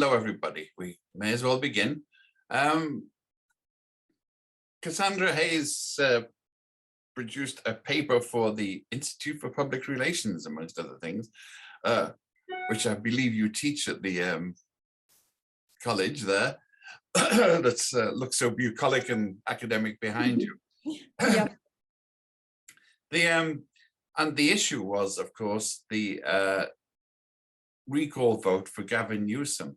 hello, everybody. We may as well begin. Cassandra Hayes produced a paper for the Institute for Public Relations, amongst other things, which I believe you teach at the college there. That looks so bucolic and academic behind you. Yep. And the issue was, of course, the recall vote for Gavin Newsom,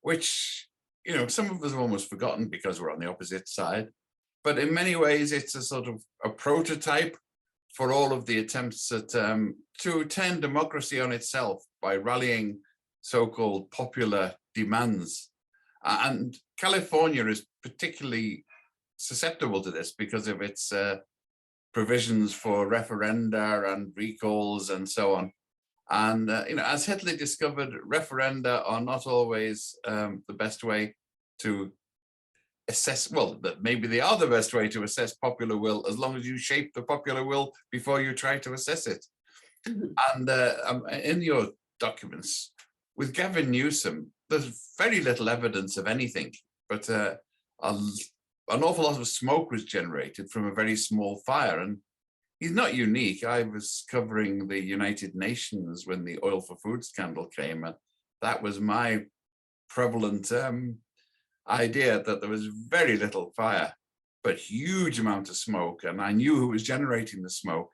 which, you know, some of us have almost forgotten because we're on the opposite side. But in many ways, it's a sort of a prototype for all of the attempts at to turn democracy on itself by rallying so-called popular demands. And California is particularly susceptible to this because of its provisions for referenda and recalls and so on. And, you know, as Hitler discovered, referenda are not always the best way to assess, well, maybe they are the best way to assess popular will, as long as you shape the popular will before you try to assess it. And in your documents, with Gavin Newsom, there's very little evidence of anything, but an awful lot of smoke was generated from a very small fire. And he's not unique. I was covering the United Nations when the oil for food scandal came, and that was my prevalent idea, that there was very little fire, but huge amount of smoke, and I knew who was generating the smoke.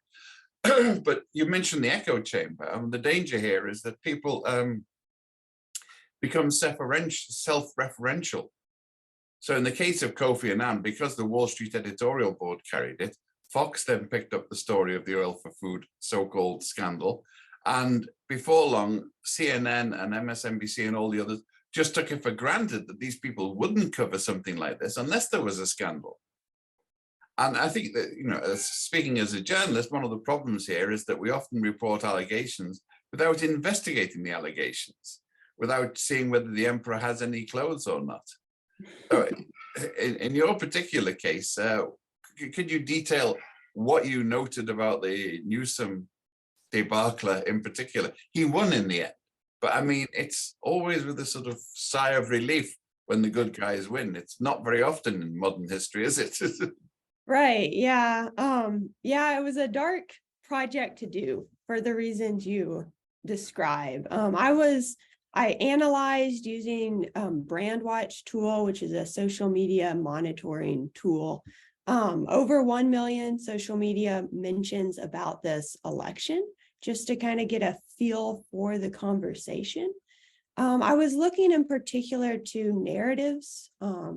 But you mentioned the echo chamber. The danger here is that people become self-referential. So in the case of Kofi Annan, because the Wall Street editorial board carried it, Fox then picked up the story of the oil for food so-called scandal. And before long, CNN and MSNBC and all the others just took it for granted that these people wouldn't cover something like this unless there was a scandal. And I think that, you know, speaking as a journalist, one of the problems here is that we often report allegations without investigating the allegations, without seeing whether the emperor has any clothes or not. So in your particular case, could you detail what you noted about the Newsom debacle in particular? He won in the end, but I mean, it's always with a sort of sigh of relief when the good guys win. It's not very often in modern history, is it? Right. Yeah. Yeah, it was a dark project to do for the reasons you describe. I analyzed using Brandwatch tool, which is a social media monitoring tool. Over 1 million social media mentions about this election, just to kind of get a feel for the conversation. I was looking in particular to narratives,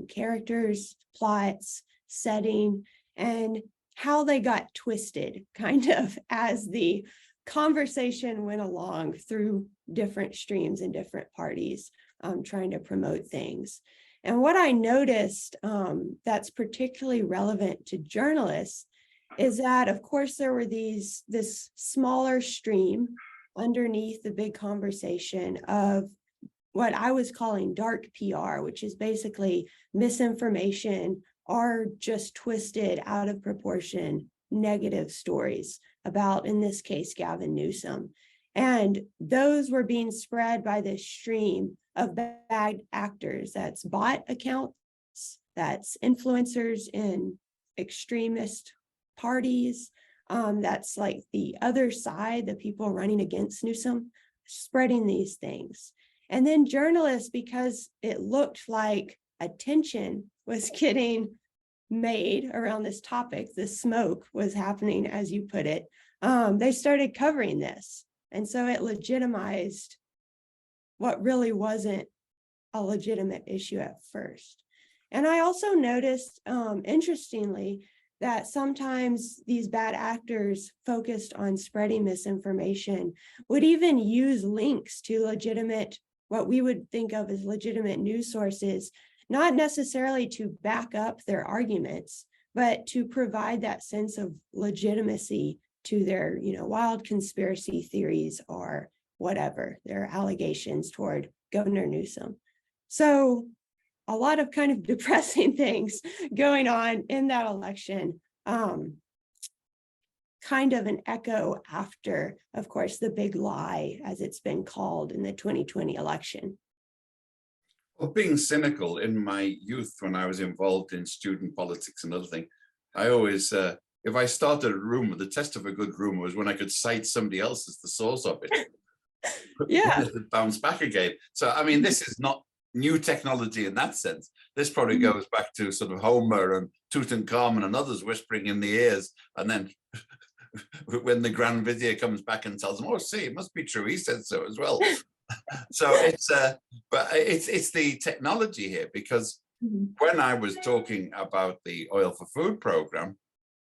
characters, plots, setting, and how they got twisted kind of as the conversation went along through different streams and different parties trying to promote things. And what I noticed that's particularly relevant to journalists is that, of course, there were this smaller stream underneath the big conversation of what I was calling dark PR, which is basically misinformation or just twisted out of proportion negative stories about, in this case, Gavin Newsom. And those were being spread by this stream of bad actors. That's bot accounts, that's influencers in extremist parties, that's like the other side, the people running against Newsom, spreading these things. And then journalists, because it looked like attention was getting made around this topic, the smoke was happening, as you put it, they started covering this. And so it legitimized what really wasn't a legitimate issue at first. And I also noticed, interestingly, that sometimes these bad actors focused on spreading misinformation would even use links to legitimate, what we would think of as legitimate news sources, not necessarily to back up their arguments, but to provide that sense of legitimacy to their, wild conspiracy theories or whatever, their allegations toward Governor Newsom. So a lot of kind of depressing things going on in that election, kind of an echo after, of course, the big lie, as it's been called in the 2020 election. Well, being cynical in my youth, when I was involved in student politics and other things, I always, if I started a rumor, the test of a good rumor was when I could cite somebody else as the source of it. Yeah. It would bounce back again. So, I mean, this is not new technology in that sense. This probably goes back to sort of Homer and Tutankhamun and others whispering in the ears. And then when the Grand Vizier comes back and tells them, oh, see, it must be true. He said so as well. So it's, but it's the technology here, because when I was talking about the Oil for Food program,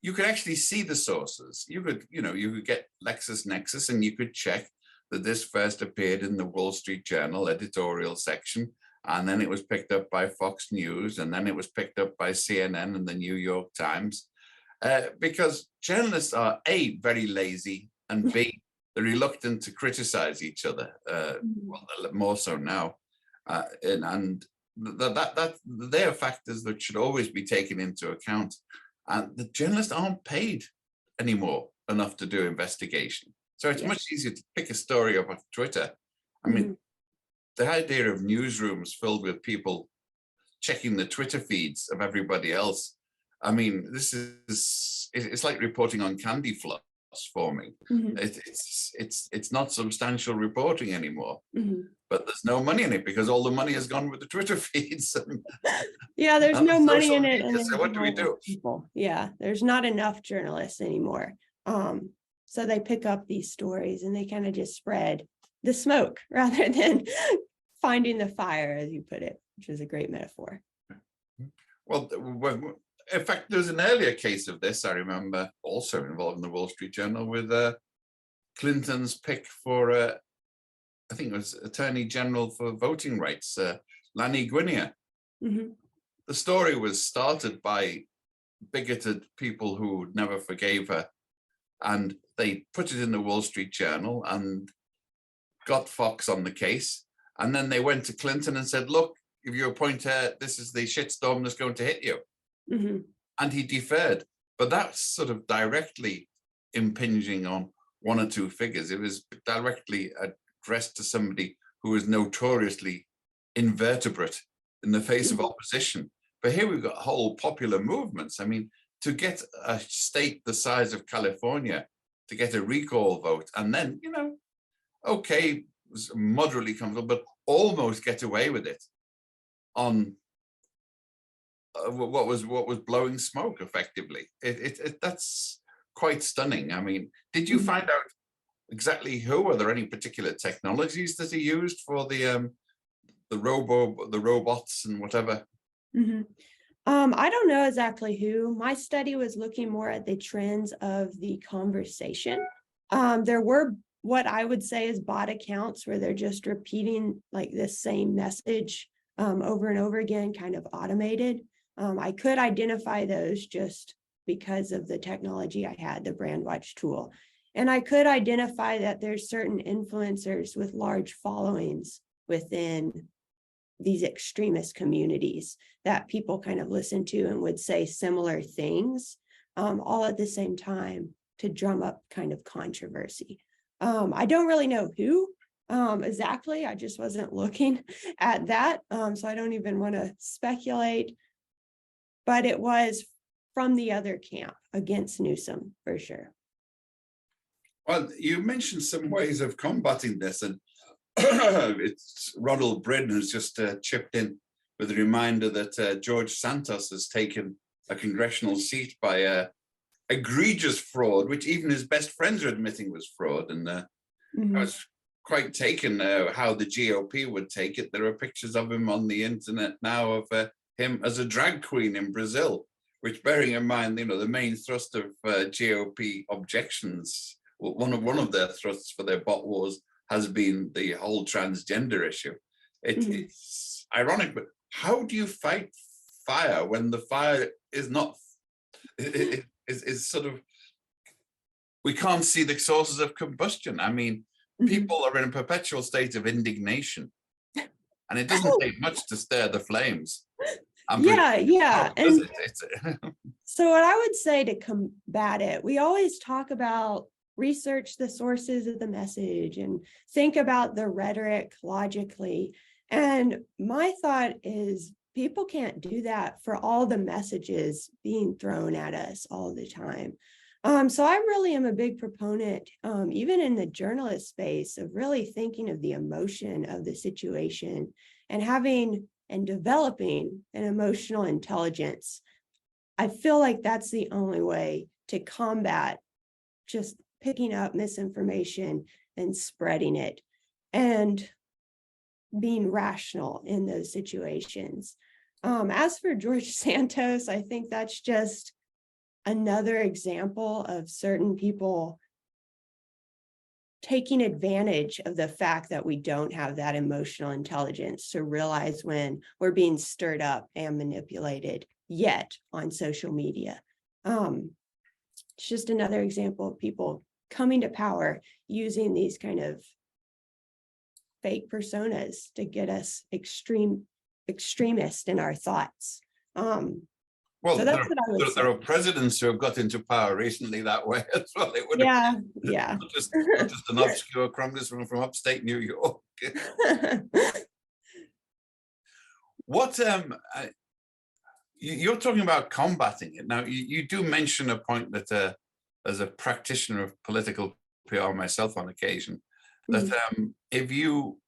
you could actually see the sources. You could, you could get LexisNexis and you could check that this first appeared in the Wall Street Journal editorial section, and then it was picked up by Fox News, and then it was picked up by CNN and the New York Times, because journalists are A, very lazy, and B, they're reluctant to criticize each other, well, more so now, and that they are factors that should always be taken into account. And the journalists aren't paid anymore enough to do investigation. So it's much easier to pick a story up on Twitter. I mean, the idea of newsrooms filled with people checking the Twitter feeds of everybody else. I mean, it's like reporting on candy floss for me. It's not substantial reporting anymore. But there's no money in it because all the money has gone with the Twitter feeds. Yeah, there's no money in it. And so what do we do? People. Yeah, there's not enough journalists anymore. So they pick up these stories and they kind of just spread the smoke rather than finding the fire, as you put it, which is a great metaphor. Well, in fact, there's an earlier case of this, I remember, also involving the Wall Street Journal, with Clinton's pick for, I think it was Attorney General for Voting Rights, Lani Guinier. The story was started by bigoted people who never forgave her, and they put it in the Wall Street Journal and got Fox on the case. And then they went to Clinton and said, look, if you appoint her, this is the shitstorm that's going to hit you. And he deferred. But that's sort of directly impinging on one or two figures. It was directly addressed to somebody who was notoriously invertebrate in the face of opposition. But here we've got whole popular movements. I mean, to get a state the size of California to get a recall vote, and then, okay, moderately comfortable, but almost get away with it on what was blowing smoke effectively. That's quite stunning. I mean, did you find out exactly who? Are there any particular technologies that are used for the robots and whatever? I don't know exactly who. My study was looking more at the trends of the conversation. There were what I would say is bot accounts where they're just repeating like this same message over and over again, kind of automated. I could identify those just because of the technology I had, the BrandWatch tool. And I could identify that there's certain influencers with large followings within these extremist communities that people kind of listen to and would say similar things, all at the same time to drum up kind of controversy. I don't really know who exactly. I just wasn't looking at that. So I don't even want to speculate, but it was from the other camp against Newsom for sure. Well, you mentioned some ways of combating this, and it's Ronald Bryn has just chipped in with a reminder that George Santos has taken a congressional seat by egregious fraud, which even his best friends are admitting was fraud. And I was quite taken how the GOP would take it. There are pictures of him on the internet now of him as a drag queen in Brazil, which, bearing in mind, the main thrust of GOP objections, one of their thrusts for their bot wars has been the whole transgender issue. It's ironic, but how do you fight fire when the fire is not, is sort of, we can't see the sources of combustion. I mean, people are in a perpetual state of indignation, and it doesn't take much to stir the flames. Yeah. And so what I would say to combat it, we always talk about research the sources of the message and think about the rhetoric logically. And my thought is people can't do that for all the messages being thrown at us all the time. So I really am a big proponent, even in the journalist space, of really thinking of the emotion of the situation and having and developing an emotional intelligence. I feel like that's the only way to combat just picking up misinformation and spreading it, and being rational in those situations. As for George Santos, I think that's just another example of certain people taking advantage of the fact that we don't have that emotional intelligence to realize when we're being stirred up and manipulated yet on social media. It's just another example of people coming to power using these kind of fake personas to get us extremist in our thoughts. Well, So that's what I would there say. are presidents who have got into power recently that way as well. It would Yeah, have yeah. not just an obscure congressman from upstate New York. What you're talking about combating it now. You do mention a point that as a practitioner of political PR myself on occasion, that if you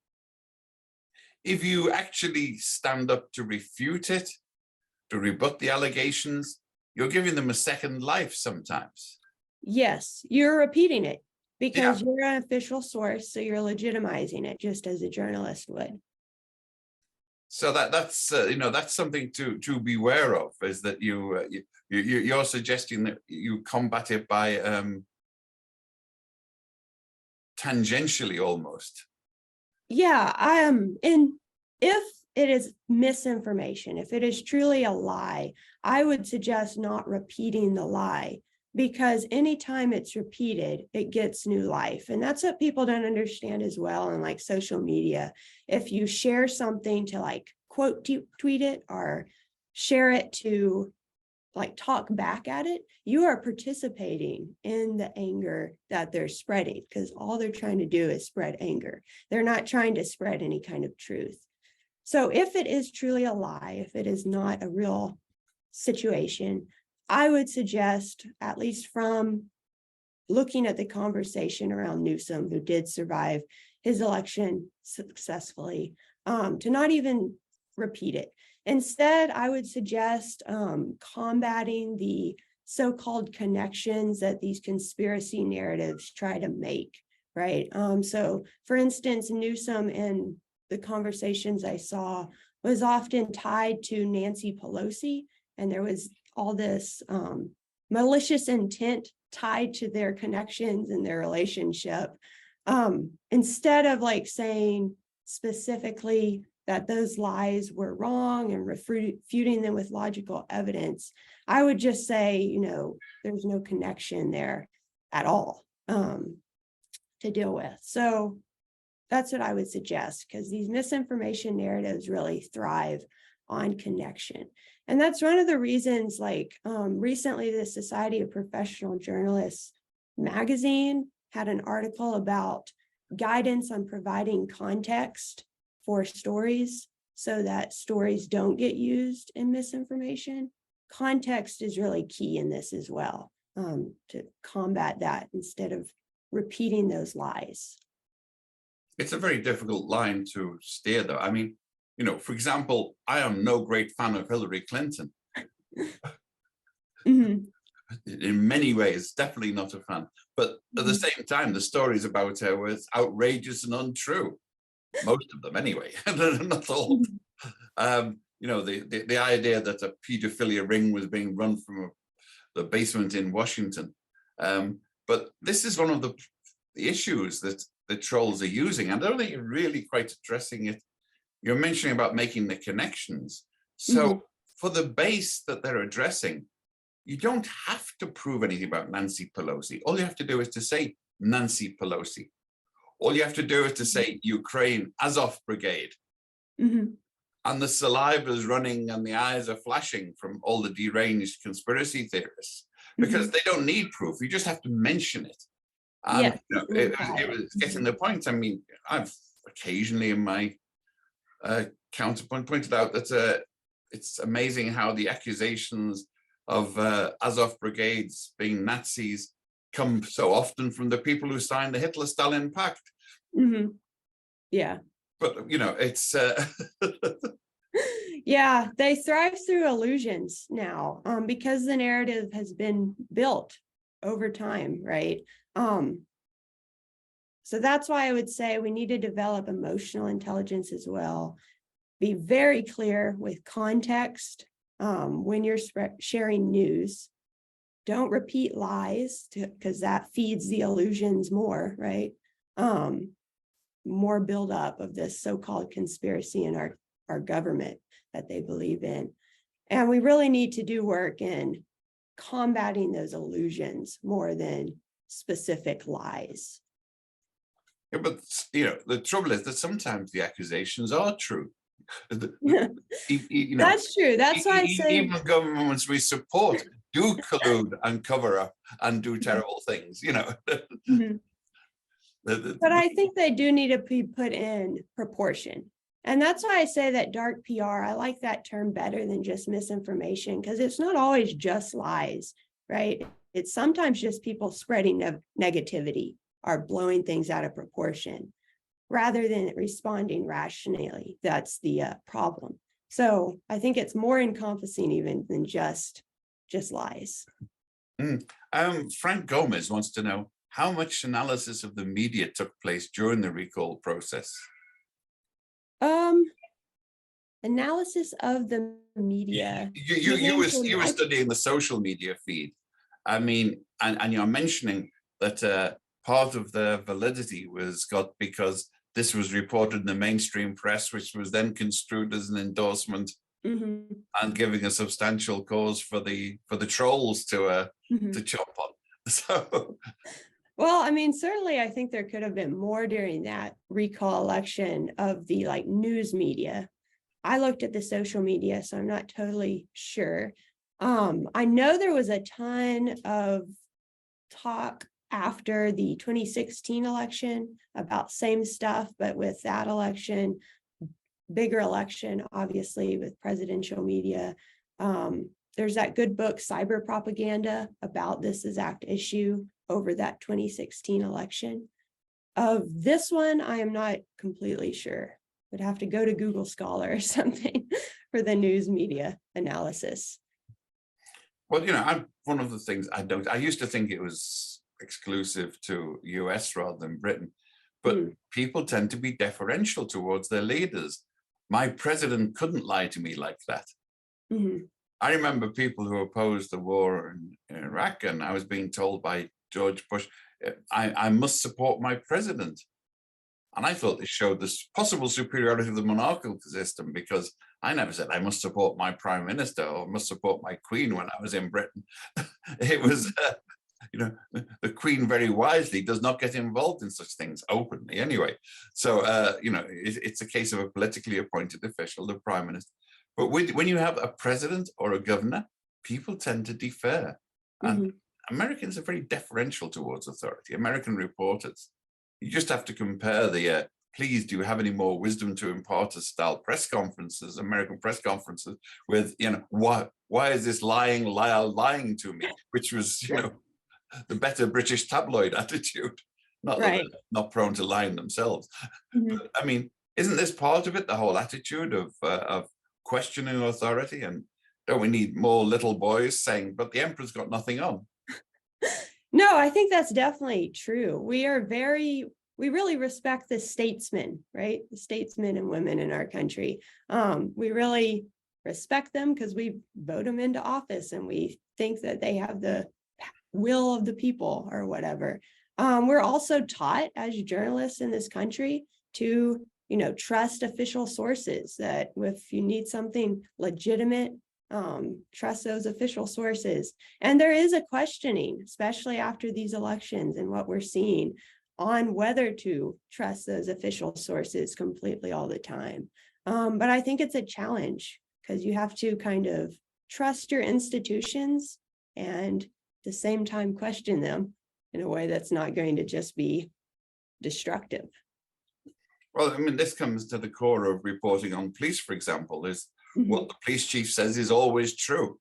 actually stand up to refute it, to rebut the allegations, you're giving them a second life sometimes. Yes, you're repeating it because Yeah. you're an official source, so you're legitimizing it just as a journalist would. So that's that's something to beware of, is that you're suggesting that you combat it by tangentially almost. Yeah, and if it is misinformation, if it is truly a lie, I would suggest not repeating the lie, because anytime it's repeated, it gets new life. And that's what people don't understand as well in like social media. If you share something to like quote tweet it or share it to like talk back at it, you are participating in the anger that they're spreading, because all they're trying to do is spread anger. They're not trying to spread any kind of truth. So if it is truly a lie, if it is not a real situation, I would suggest, at least from looking at the conversation around Newsom, who did survive his election successfully, to not even repeat it. Instead, I would suggest combating the so-called connections that these conspiracy narratives try to make, right? So for instance, Newsom in the conversations I saw was often tied to Nancy Pelosi, and there was all this malicious intent tied to their connections and their relationship. Instead of like saying specifically that those lies were wrong and refuting them with logical evidence, I would just say, there's no connection there at all to deal with. So that's what I would suggest, because these misinformation narratives really thrive on connection. And that's one of the reasons, like recently, the Society of Professional Journalists magazine had an article about guidance on providing context for stories so that stories don't get used in misinformation. Context is really key in this as well, to combat that instead of repeating those lies. It's a very difficult line to steer, though. I mean, for example, I am no great fan of Hillary Clinton. Mm-hmm. In many ways, definitely not a fan. But at the same time, the stories about her were outrageous and untrue. Most of them, anyway, not all. The idea that a pedophilia ring was being run from the basement in Washington. But this is one of the issues that the trolls are using. I don't think you're really quite addressing it. You're mentioning about making the connections. So for the base that they're addressing, you don't have to prove anything about Nancy Pelosi. All you have to do is to say Nancy Pelosi. All you have to do is to say Ukraine, Azov Brigade. And the saliva is running and the eyes are flashing from all the deranged conspiracy theorists, because they don't need proof. You just have to mention it. And Yes, it was getting the point. I mean, I've occasionally in my counterpoint pointed out that it's amazing how the accusations of Azov brigades being Nazis come so often from the people who signed the Hitler-Stalin Pact. Mhm. Yeah. But, you know, it's... Yeah, they thrive through illusions now, because the narrative has been built over time, right? So that's why I would say we need to develop emotional intelligence as well. Be very clear with context when you're sharing news. Don't repeat lies because that feeds the illusions more, right? More buildup of this so-called conspiracy in our government that they believe in. And we really need to do work in combating those illusions more than specific lies. Yeah, but, you know, the trouble is that sometimes the accusations are true. You know, That's true. That's why I say even governments we support do collude and cover up and do terrible things, you know. Mhm. But I think they do need to be put in proportion. And that's why I say that dark PR, I like that term better than just misinformation, because it's not always just lies, right? It's sometimes just people spreading negativity or blowing things out of proportion rather than responding rationally. That's the problem. So I think it's more encompassing even than just lies. Frank Gomez wants to know how much analysis of the media took place during the recall process. Analysis of the media. You were studying the social media feed. I mean, and you're mentioning that part of the validity was got because this was reported in the mainstream press, which was then construed as an endorsement and giving a substantial cause for the trolls to chomp on. So, well, I mean, certainly, I think there could have been more during that recall election of the news media. I looked at the social media, so I'm not totally sure. I know there was a ton of talk after the 2016 election about same stuff, but with that election, bigger election, obviously, with presidential media. There's that good book, Cyber Propaganda, about this exact issue over that 2016 election. Of this one, I am not completely sure. Would have to go to Google Scholar or something for the news media analysis. Well, you know, one of the things I used to think it was exclusive to US rather than Britain, but people tend to be deferential towards their leaders. My president couldn't lie to me like that. I remember people who opposed the war in Iraq, and I was being told by George Bush, I must support my president. And I thought this showed this possible superiority of the monarchical system, because I never said I must support my prime minister or must support my queen when I was in Britain. It was, you know, the queen very wisely does not get involved in such things openly anyway. So, you know, it's a case of a politically appointed official, the prime minister. But when you have a president or a governor, people tend to defer. And Americans are very deferential towards authority. American reporters, you just have to compare the please do you have any more wisdom to impart us style press conferences, American press conferences, with, you know, why is this lying liar lying to me, which was, you know, the better British tabloid attitude. Not that they're not prone to lying themselves. But, I mean, isn't this part of it, the whole attitude of questioning authority? And don't we need more little boys saying, but the emperor's got nothing on? No, I think that's definitely true. We really respect the statesmen, right? The statesmen and women in our country. We really respect them because we vote them into office and we think that they have the will of the people or whatever. We're also taught as journalists in this country to, you know, trust official sources, that if you need something legitimate, trust those official sources. And there is a questioning, especially after these elections and what we're seeing, on whether to trust those official sources completely all the time. But I think it's a challenge because you have to kind of trust your institutions and at the same time question them in a way that's not going to just be destructive. Well, I mean, this comes to the core of reporting on police, for example, is what the police chief says is always true.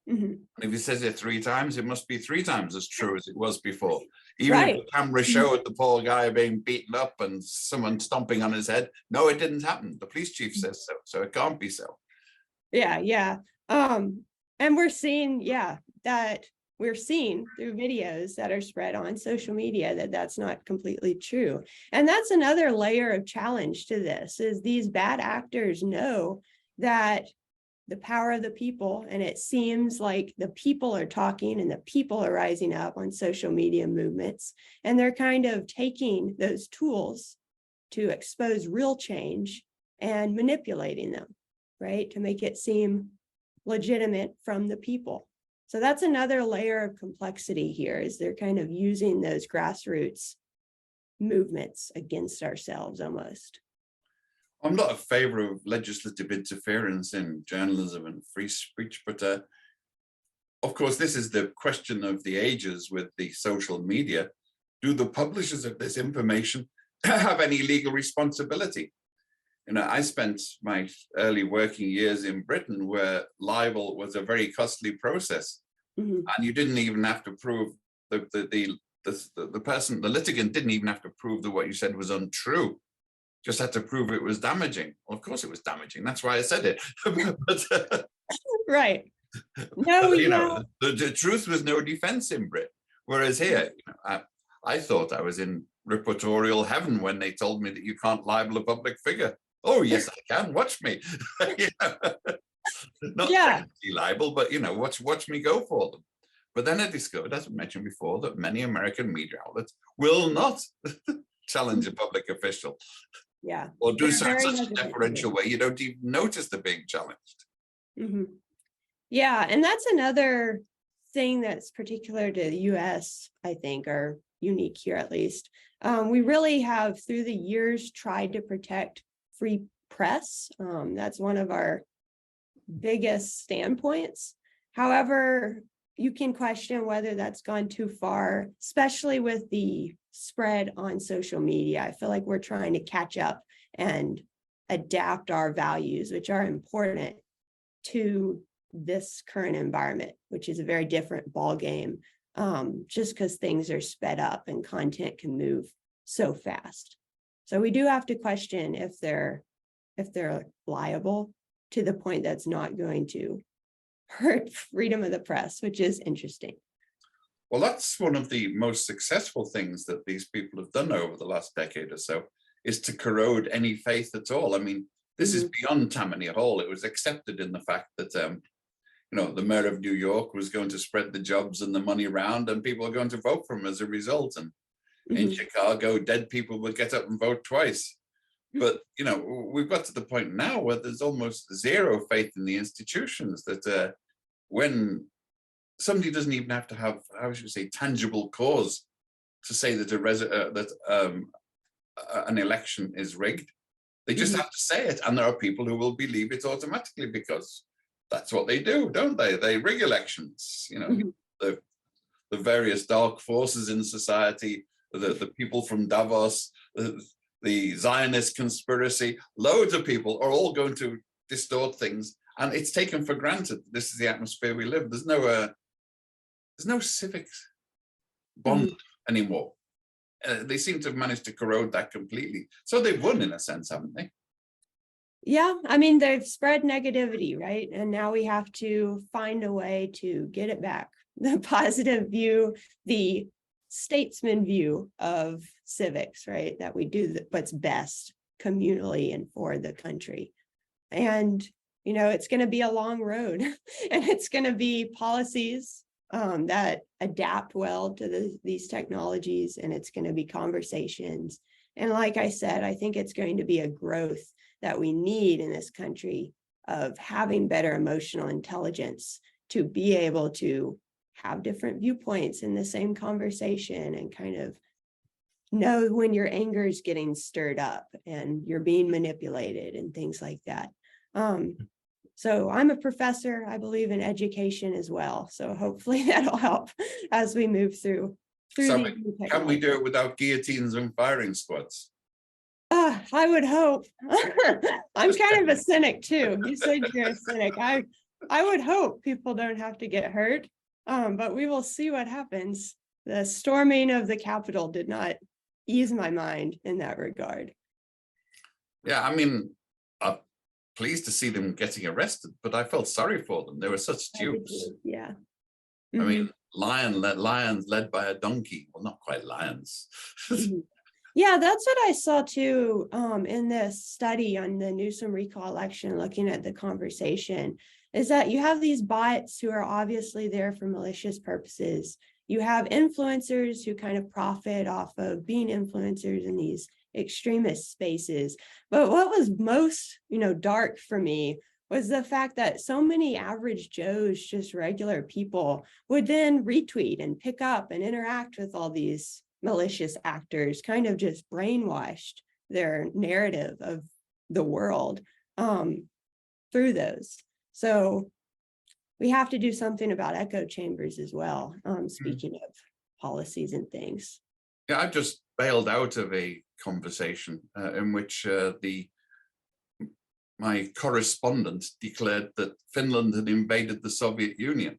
Mhm. And if he says it 3 times, it must be 3 times as true as it was before. Even if Right. the camera showed the poor guy being beaten up and someone stomping on his head, no, it didn't happen. The police chief says so, so it can't be so. Yeah, yeah. And we're seeing, yeah, that we're seeing through videos that are spread on social media that that's not completely true. And that's another layer of challenge to this, is these bad actors know that the power of the people, and it seems like the people are talking and the people are rising up on social media movements, and they're kind of taking those tools to expose real change and manipulating them, right, to make it seem legitimate from the people. So that's another layer of complexity here, is they're kind of using those grassroots movements against ourselves almost. I'm not a favor of legislative interference in journalism and free speech, but of course, this is the question of the ages with the social media. Do the publishers of this information have any legal responsibility? You know, I spent my early working years in Britain where libel was a very costly process, and you didn't even have to prove the person, the litigant didn't even have to prove that what you said was untrue. Just had to prove it was damaging. Well, of course it was damaging. That's why I said it. But, Right. No, you yeah. know, the truth was no defense in Britain. Whereas here, you know, I thought I was in reportorial heaven when they told me that you can't libel a public figure. Oh, yes, I can. Watch me. You know, not technically libel, but, you know, watch me go for them. But then I discovered, as I mentioned before, that many American media outlets will not challenge a public official. Yeah. Or do They're so in very such a hesitant to do deferential it. way, you don't even notice they're being challenged. Yeah, and that's another thing that's particular to the US, I think, or unique here at least. We really have, through the years, tried to protect free press. That's one of our biggest standpoints. However, you can question whether that's gone too far, especially with the spread on social media. I feel like we're trying to catch up and adapt our values, which are important, to this current environment, which is a very different ball game, just because things are sped up and content can move so fast. So we do have to question if they're liable to the point that's not going to hurt freedom of the press, which is interesting. Well, that's one of the most successful things that these people have done over the last decade or so, is to corrode any faith at all. I mean, this is beyond Tammany Hall. It was accepted in the fact that, you know, the mayor of New York was going to spread the jobs and the money around, and people are going to vote for him as a result. And in Chicago, dead people will get up and vote twice. But, you know, we've got to the point now where there's almost zero faith in the institutions, that when somebody doesn't even have to have, how should we say, tangible cause to say that an election is rigged. They just have to say it, and there are people who will believe it automatically because that's what they do, don't they? They rig elections. You know, the various dark forces in society, the people from Davos, the Zionist conspiracy, loads of people are all going to distort things, and it's taken for granted. This is the atmosphere we live. There's no civic bond anymore. They seem to have managed to corrode that completely. So they've won in a sense, haven't they? Yeah, I mean, they've spread negativity, right? And now we have to find a way to get it back. The positive view, the statesman view of civics, right? That we do what's best communally and for the country. And, you know, it's going to be a long road, and it's going to be policies that adapt well to these technologies, and it's going to be conversations. And like I said, I think it's going to be a growth that we need in this country of having better emotional intelligence to be able to have different viewpoints in the same conversation and kind of know when your anger is getting stirred up and you're being manipulated and things like that. So I'm a professor. I believe in education as well. So hopefully that'll help as we move through. So can we do it without guillotines and firing squads? I would hope. I'm kind of a cynic too. You said you're a cynic. I would hope people don't have to get hurt, but we will see what happens. The storming of the Capitol did not ease my mind in that regard. Yeah, I mean, I'm pleased to see them getting arrested, but I felt sorry for them. They were such dupes. Yeah. I mean, lions led by a donkey. Well, not quite lions. Yeah, that's what I saw too, in this study on the Newsom recall election, looking at the conversation, is that you have these bots who are obviously there for malicious purposes. You have influencers who kind of profit off of being influencers in these extremist spaces. But what was most, dark for me was the fact that so many average Joes, just regular people, would then retweet and pick up and interact with all these malicious actors, kind of just brainwashed their narrative of the world through those. So we have to do something about echo chambers as well, speaking of policies and things. Yeah, I've just bailed out of a conversation in which my correspondent declared that Finland had invaded the Soviet Union.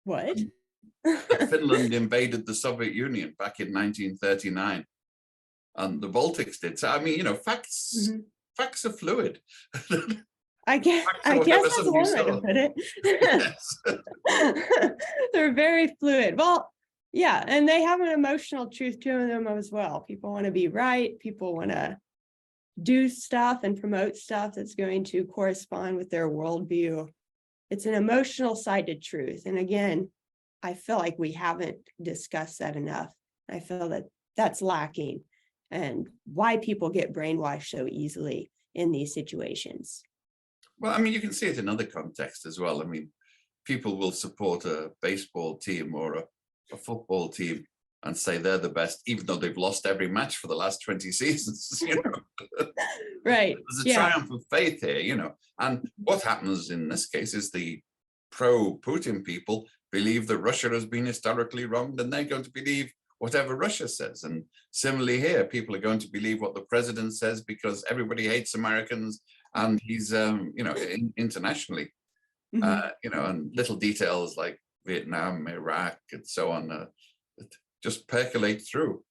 What? Finland invaded the Soviet Union back in 1939, and the Baltics did. So, I mean, facts are fluid. I guess that's one way to put it. They're very fluid. Well, yeah, and they have an emotional truth to them as well. People want to be right. People want to do stuff and promote stuff that's going to correspond with their worldview. It's an emotional side to truth. And again, I feel like we haven't discussed that enough. I feel that that's lacking, and why people get brainwashed so easily in these situations. Well, I mean, you can see it in other contexts as well. I mean, people will support a baseball team or a football team and say they're the best, even though they've lost every match for the last 20 seasons, Right. There's a triumph of faith here, And what happens in this case is the pro-Putin people believe that Russia has been historically wronged, and they're going to believe whatever Russia says. And similarly here, people are going to believe what the president says because everybody hates Americans, and he's, internationally, and little details like Vietnam, Iraq, and so on, just percolate through.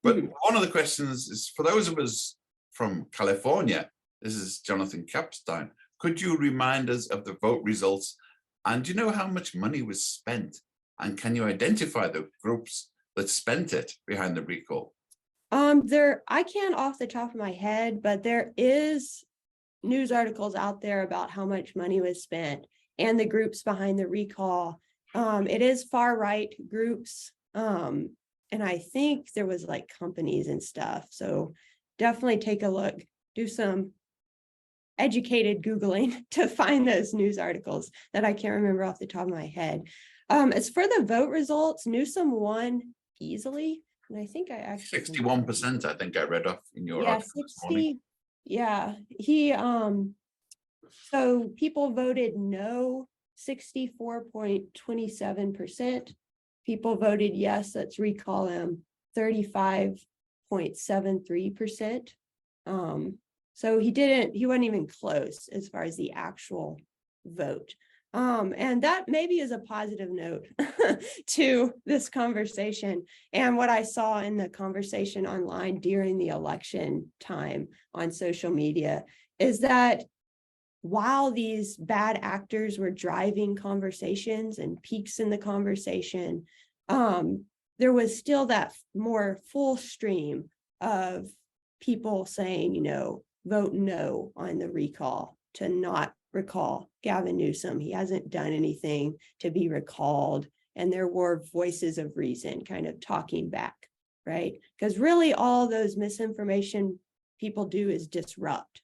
But one of the questions is, for those of us from California, this is Jonathan Kapstein, could you remind us of the vote results? And do you know how much money was spent? And can you identify the groups that spent it behind the recall? I can't off the top of my head, but there is news articles out there about how much money was spent and the groups behind the recall. It is far right groups. And I think there was like companies and stuff. So definitely take a look, do some educated Googling to find those news articles that I can't remember off the top of my head. As for the vote results, Newsom won easily. And I think I actually 61%, I think I read off in your article this morning. Yeah, so people voted no 64.27%. People voted yes, let's recall him, 35.73%. So he wasn't even close as far as the actual vote. And that maybe is a positive note to this conversation. And what I saw in the conversation online during the election time on social media is that while these bad actors were driving conversations and peaks in the conversation, there was still that more full stream of people saying, vote no on the recall, to not recall Gavin Newsom. He hasn't done anything to be recalled. And there were voices of reason kind of talking back, right? Because really all those misinformation people do is disrupt.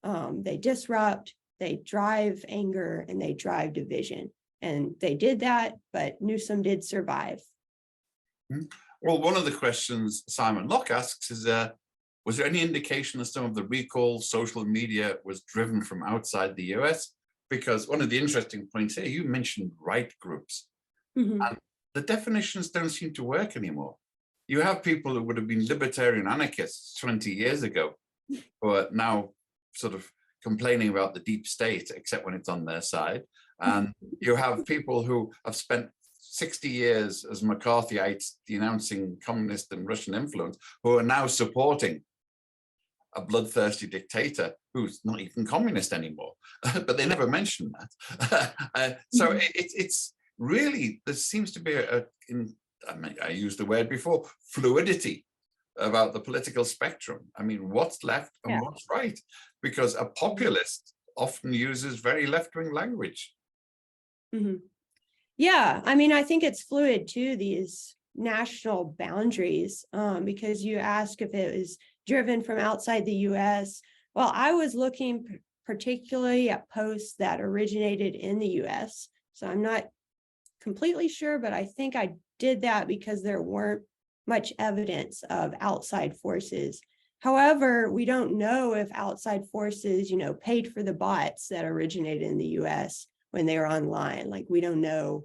They disrupt, they drive anger, and they drive division. And they did that, but Newsom did survive. Well, one of the questions Simon Locke asks is, was there any indication that some of the recall social media was driven from outside the US? Because one of the interesting points here, you mentioned right groups, and the definitions don't seem to work anymore. you have people who would have been libertarian anarchists 20 years ago, who are now sort of complaining about the deep state, except when it's on their side. And you have people who have spent 60 years as McCarthyites denouncing communist and Russian influence, who are now supporting a bloodthirsty dictator who's not even communist anymore, but they never mention that. So it's really, there seems to be I used the word before, fluidity about the political spectrum. I mean, what's left and what's right? Because a populist often uses very left-wing language. Yeah, I mean, I think it's fluid too, these national boundaries, because you ask if it was driven from outside the US. Well, I was looking particularly at posts that originated in the US. So I'm not completely sure, but I think I did that because there weren't much evidence of outside forces. However, we don't know if outside forces, paid for the bots that originated in the US when they were online. Like, we don't know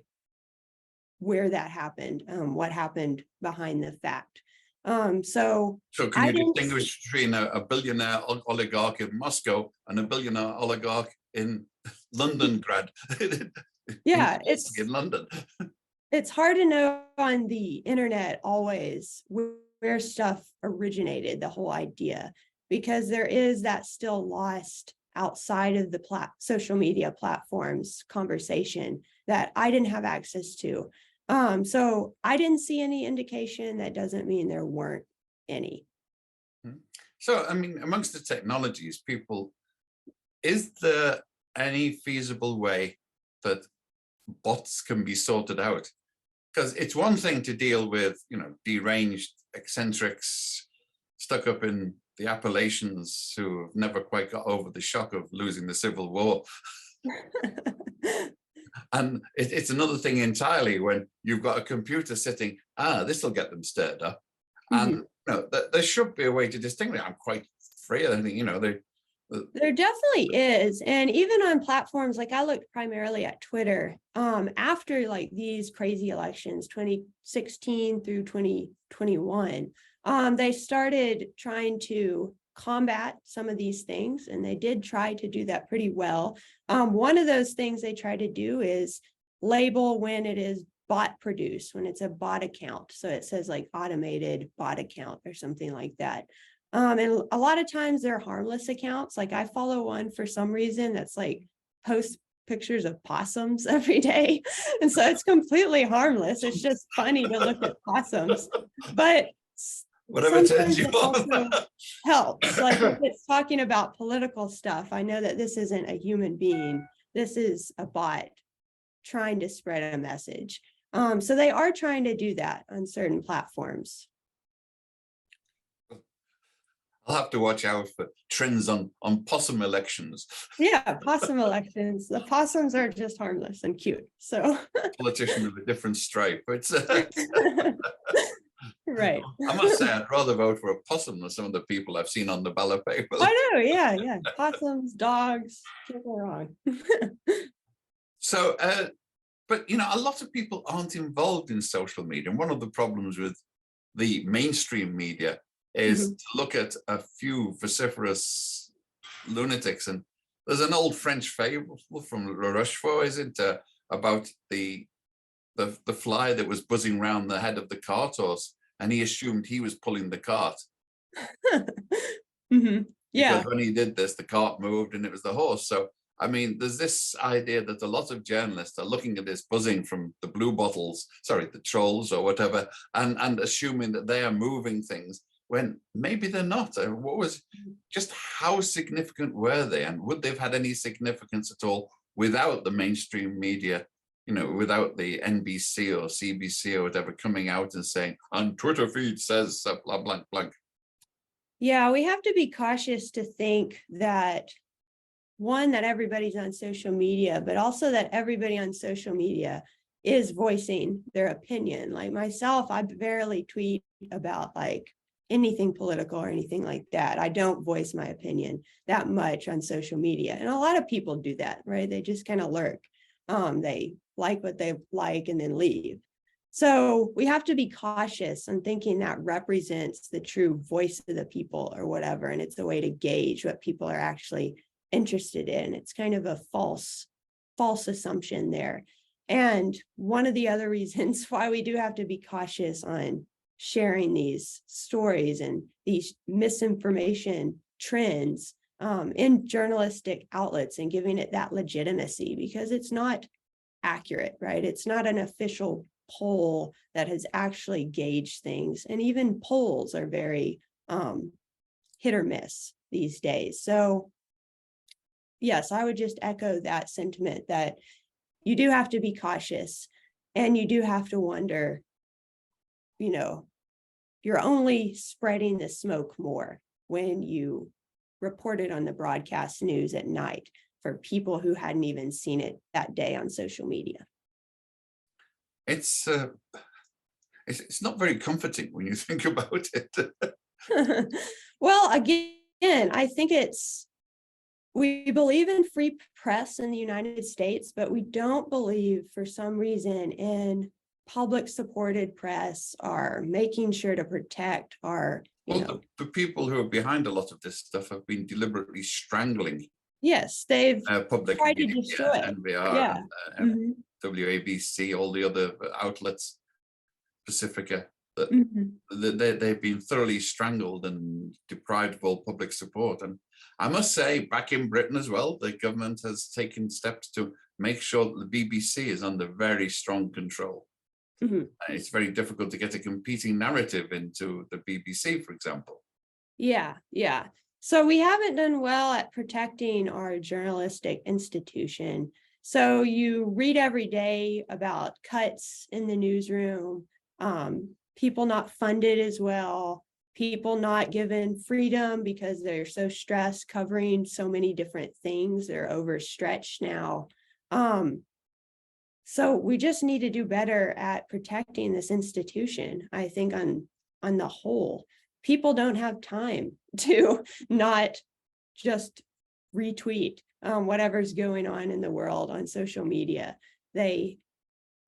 where that happened, what happened behind the fact. So can you distinguish between a billionaire oligarch in Moscow and a billionaire oligarch in London grad? Yeah, in London. It's hard to know on the internet always where stuff originated, the whole idea, because there is that still lost outside of the social media platforms conversation that I didn't have access to. So I didn't see any indication. That doesn't mean there weren't any. So, I mean, amongst the technologies, is there any feasible way that bots can be sorted out? Because it's one thing to deal with, deranged eccentrics stuck up in the Appalachians who have never quite got over the shock of losing the Civil War. And it's another thing entirely when you've got a computer sitting, this will get them stirred up. And there should be a way to distinguish. I'm quite free. I think, there definitely is. And even on platforms, like I looked primarily at Twitter, after like these crazy elections, 2016 through 2021, they started trying to combat some of these things, and they did try to do that pretty well. One of those things they try to do is label when it is bot produced, when it's a bot account. So it says like automated bot account or something like that. And a lot of times they're harmless accounts. Like I follow one for some reason that's like posts pictures of possums every day. And so it's completely harmless. It's just funny to look at possums, but whatever turns you on helps. Like if it's talking about political stuff, I know that this isn't a human being. This is a bot trying to spread a message. So they are trying to do that on certain platforms. I'll have to watch out for trends on possum elections. Yeah, possum elections. The possums are just harmless and cute. So politician with a different stripe. It's right. I must say, I'd rather vote for a possum than some of the people I've seen on the ballot paper. I know, yeah. Possums, dogs, can't go wrong. So, but a lot of people aren't involved in social media. And one of the problems with the mainstream media is to look at a few vociferous lunatics. And there's an old French fable from Rochefort, isn't it, about the fly that was buzzing around the head of the cart horse, and he assumed he was pulling the cart. Yeah. Because when he did this, the cart moved and it was the horse. So, I mean, there's this idea that a lot of journalists are looking at this buzzing from the blue bottles, the trolls or whatever, and assuming that they are moving things when maybe they're not. Just how significant were they? And would they have had any significance at all without the mainstream media, without the NBC or CBC or whatever coming out and saying, on Twitter feed says blah, blah, blah. Yeah, we have to be cautious to think that, one, that everybody's on social media, but also that everybody on social media is voicing their opinion. Like myself, I barely tweet about like anything political or anything like that. I don't voice my opinion that much on social media. And a lot of people do that, right? They just kind of lurk. They like what they like and then leave. So we have to be cautious on thinking that represents the true voice of the people or whatever, and it's a way to gauge what people are actually interested in. It's kind of a false assumption there. And one of the other reasons why we do have to be cautious on sharing these stories and these misinformation trends in journalistic outlets and giving it that legitimacy, because it's not accurate, right? It's not an official poll that has actually gauged things. And even polls are very hit or miss these days. So yes, I would just echo that sentiment that you do have to be cautious, and you do have to wonder, you're only spreading the smoke more when you report it on the broadcast news at night for people who hadn't even seen it that day on social media. It's not very comforting when you think about it. Well, again, I think we believe in free press in the United States, but we don't believe for some reason in public supported press or making sure to protect our, the people who are behind a lot of this stuff have been deliberately strangling. Yes, they've public tried to media, destroy it. NVR, Yeah. and WABC, all the other outlets, Pacifica, that they've been thoroughly strangled and deprived of all public support. And I must say, back in Britain as well, the government has taken steps to make sure that the BBC is under very strong control. It's very difficult to get a competing narrative into the BBC, for example. Yeah. So we haven't done well at protecting our journalistic institution. So you read every day about cuts in the newsroom, people not funded as well, people not given freedom because they're so stressed covering so many different things. They're overstretched now. So we just need to do better at protecting this institution. I think on the whole, people don't have time to not just retweet whatever's going on in the world on social media. They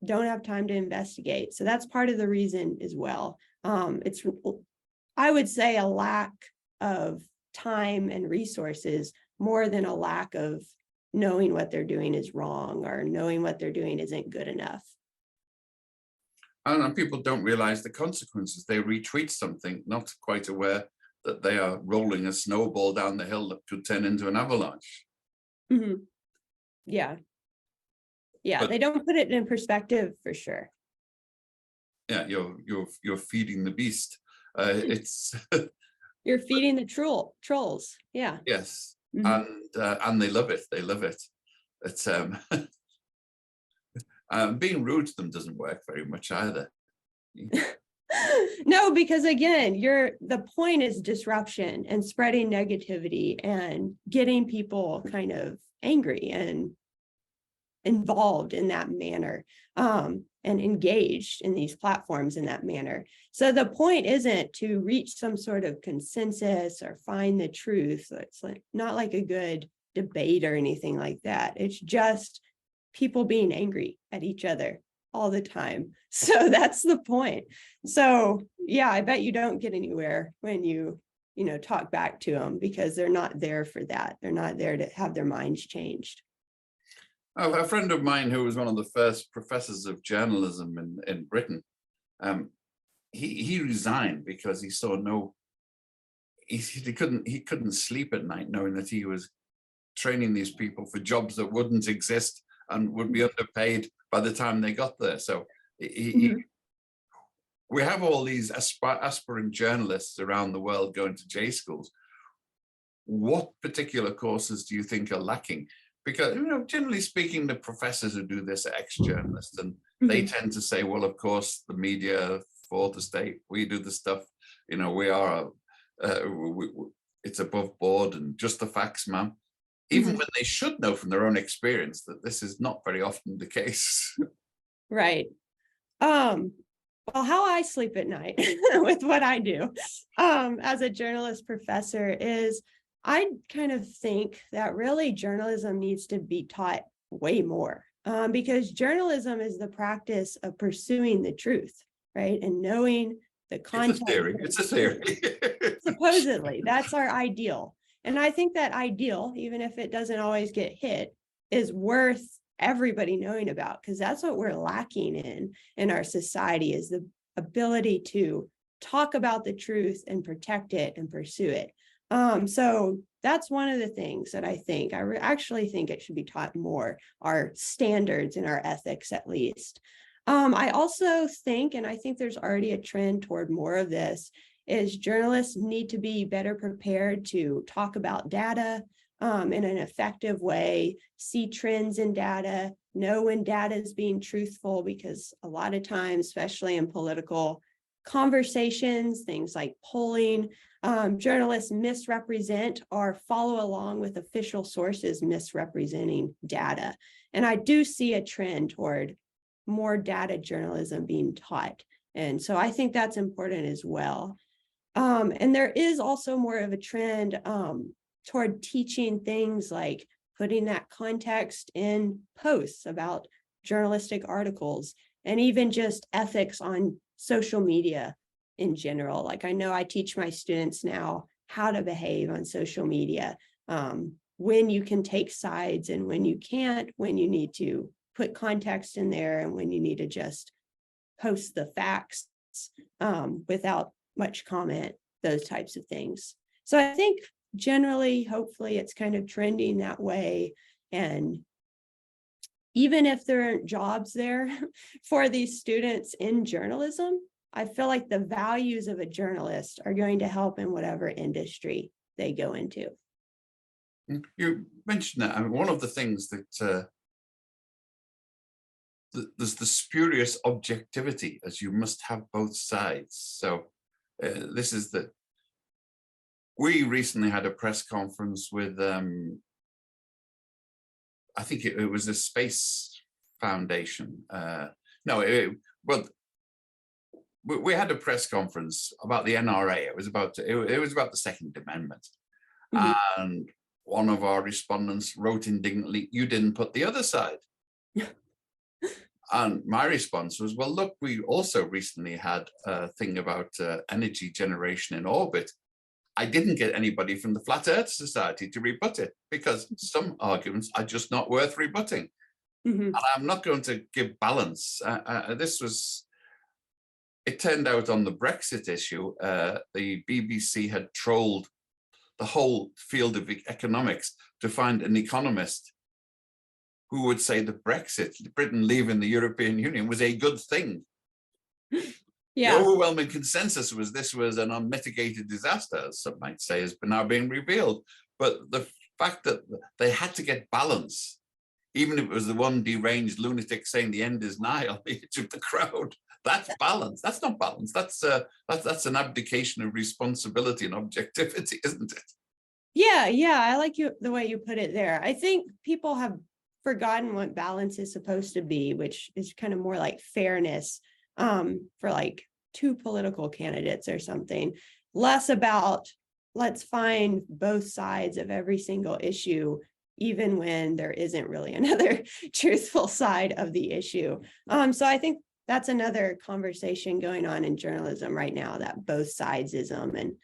don't have time to investigate. So that's part of the reason as well. It's, I would say, a lack of time and resources more than a lack of knowing what they're doing is wrong or knowing what they're doing isn't good enough. And people don't realize the consequences. They retweet something, not quite aware that they are rolling a snowball down the hill that could turn into an avalanche. Yeah, but they don't put it in perspective for sure. Yeah, you're feeding the beast. It's you're feeding the trolls. Yeah. Yes. And they love it. They love it. It's being rude to them doesn't work very much either. No, because again, the point is disruption and spreading negativity and getting people kind of angry and involved in that manner, and engaged in these platforms in that manner. So the point isn't to reach some sort of consensus or find the truth. It's not like a good debate or anything like that. It's just people being angry at each other all the time. So that's the point. So yeah, I bet you don't get anywhere when you talk back to them, because they're not there for that. They're not there to have their minds changed. A friend of mine who was one of the first professors of journalism in Britain, he resigned because he saw he couldn't sleep at night knowing that he was training these people for jobs that wouldn't exist and would be underpaid by the time they got there. So we have all these aspirant journalists around the world going to J schools. What particular courses do you think are lacking? Because, generally speaking, the professors who do this are ex-journalists, and they tend to say, well, of course, the media for the state, we do the stuff, we are, it's above board and just the facts, ma'am. Even when they should know from their own experience that this is not very often the case. Right. Well, how I sleep at night with what I do as a journalist professor is I kind of think that really journalism needs to be taught way more. because journalism is the practice of pursuing the truth, right? And knowing the context. It's a theory. Supposedly, that's our ideal. And I think that ideal, even if it doesn't always get hit, is worth everybody knowing about, because that's what we're lacking in our society, is the ability to talk about the truth and protect it and pursue it. So that's one of the things that I think, actually think it should be taught more, our standards and our ethics at least. I also think, and I think there's already a trend toward more of this, is journalists need to be better prepared to talk about data in an effective way, see trends in data, know when data is being truthful, because a lot of times, especially in political conversations, things like polling, journalists misrepresent or follow along with official sources misrepresenting data. And I do see a trend toward more data journalism being taught. And so I think that's important as well. And there is also more of a trend toward teaching things like putting that context in posts about journalistic articles, and even just ethics on social media in general. Like, I know I teach my students now how to behave on social media, when you can take sides and when you can't, when you need to put context in there, and when you need to just post the facts without much comment, those types of things. So I think generally, hopefully, it's kind of trending that way. And even if there aren't jobs there for these students in journalism, I feel like the values of a journalist are going to help in whatever industry they go into. You mentioned that. I mean, one of the things that there's the spurious objectivity, as you must have both sides. So this is that we recently had a press conference with, I think it was a space foundation. Well, we had a press conference about the NRA. It was about the Second Amendment. Mm-hmm. And one of our respondents wrote indignantly, "You didn't put the other side." And my response was, well, look, we also recently had a thing about energy generation in orbit. I didn't get anybody from the Flat Earth Society to rebut it, because some arguments are just not worth rebutting. Mm-hmm. And I'm not going to give balance. It turned out on the Brexit issue, the BBC had trolled the whole field of economics to find an economist who would say that Brexit, Britain leaving the European Union, was a good thing. Yeah. The overwhelming consensus was this was an unmitigated disaster, as some might say, has now been revealed. But the fact that they had to get balance, even if it was the one deranged lunatic saying the end is nigh on the edge of the crowd, that's balance. That's not balance. That's an abdication of responsibility and objectivity, isn't it? Yeah. I like the way you put it there. I think people have forgotten what balance is supposed to be, which is kind of more like fairness for like two political candidates or something, less about let's find both sides of every single issue, even when there isn't really another truthful side of the issue. So I think that's another conversation going on in journalism right now, that both sidesism, and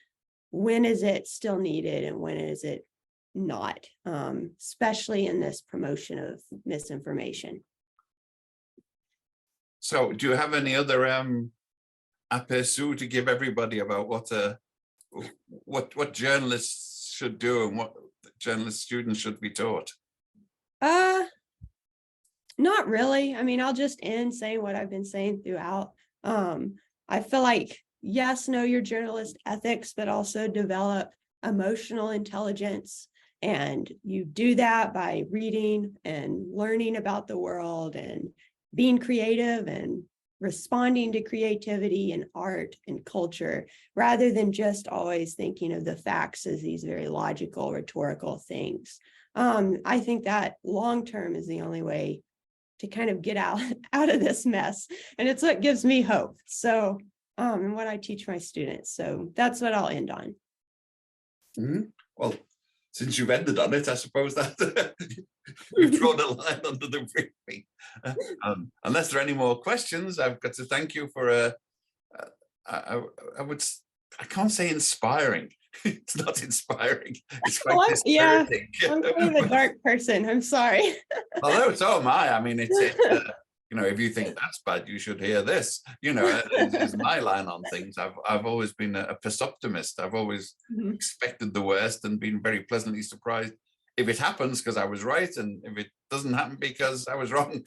when is it still needed and when is it not, especially in this promotion of misinformation. So do you have any other aperçu to give everybody about what journalists should do and what journalist students should be taught? Not really. I mean, I'll just end saying what I've been saying throughout. I feel like, yes, know your journalist ethics, but also develop emotional intelligence. And you do that by reading and learning about the world and being creative and responding to creativity and art and culture, rather than just always thinking of the facts as these very logical, rhetorical things. I think that long-term is the only way to kind of get out of this mess. And it's what gives me hope. So, and what I teach my students. So that's what I'll end on. Mm-hmm. Well, since you've ended on it, I suppose that you've drawn a line under the briefing. Unless there are any more questions, I've got to thank you for I can't say inspiring. It's not inspiring. It's quite Yeah, dispiriting. I'm kind of a dark person. I'm sorry. Although so am I. I mean, it's you know, if you think that's bad, you should hear this. You know, is my line on things. I've always been a pessimist. I've always Mhm. expected the worst and been very pleasantly surprised if it happens because I was right, and if it doesn't happen because I was wrong.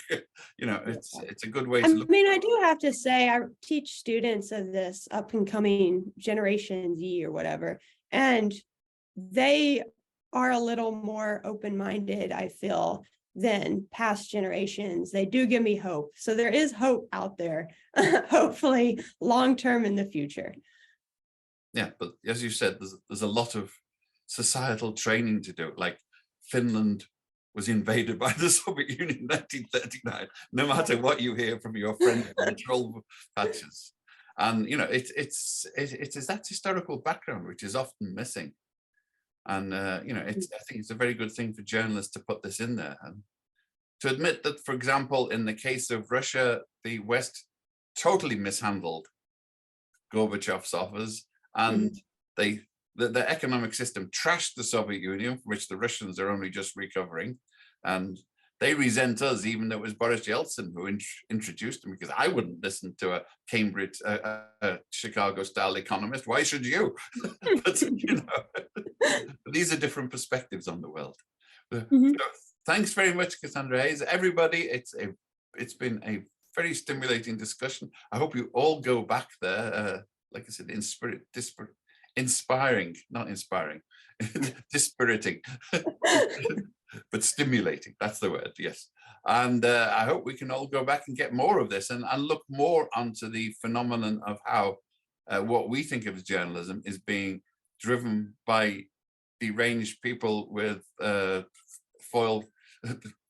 You know, it's a good way I to look. mean, I do have to say, I teach students of this up and coming Generation Z or whatever, and they are a little more open-minded, I feel, than past generations. They do give me hope. So there is hope out there, hopefully long-term in the future. Yeah, but as you said, there's a lot of societal training to do. Like Finland was invaded by the Soviet Union in 1939, no matter what you hear from your friends on the troll patches. And, you know, it is that historical background which is often missing. And, you know, I think it's a very good thing for journalists to put this in there. And to admit that, for example, in the case of Russia, the West totally mishandled Gorbachev's offers, and the economic system trashed the Soviet Union, from which the Russians are only just recovering, and they resent us, even though it was Boris Yeltsin who introduced them, because I wouldn't listen to a Cambridge, Chicago-style economist. Why should you? But, you know, these are different perspectives on the world. So, thanks very much, Cassandra Hayes. Everybody, it's been a very stimulating discussion. I hope you all go back there. Like I said, in spirit, inspiring, not inspiring, dispiriting, but stimulating. That's the word, yes. And I hope we can all go back and get more of this and look more onto the phenomenon of how what we think of as journalism is being driven by deranged people with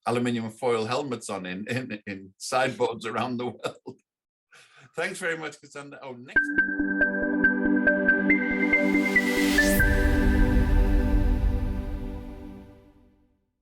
aluminium foil helmets on in sideboards around the world. Thanks very much, Cassandra. Oh, next.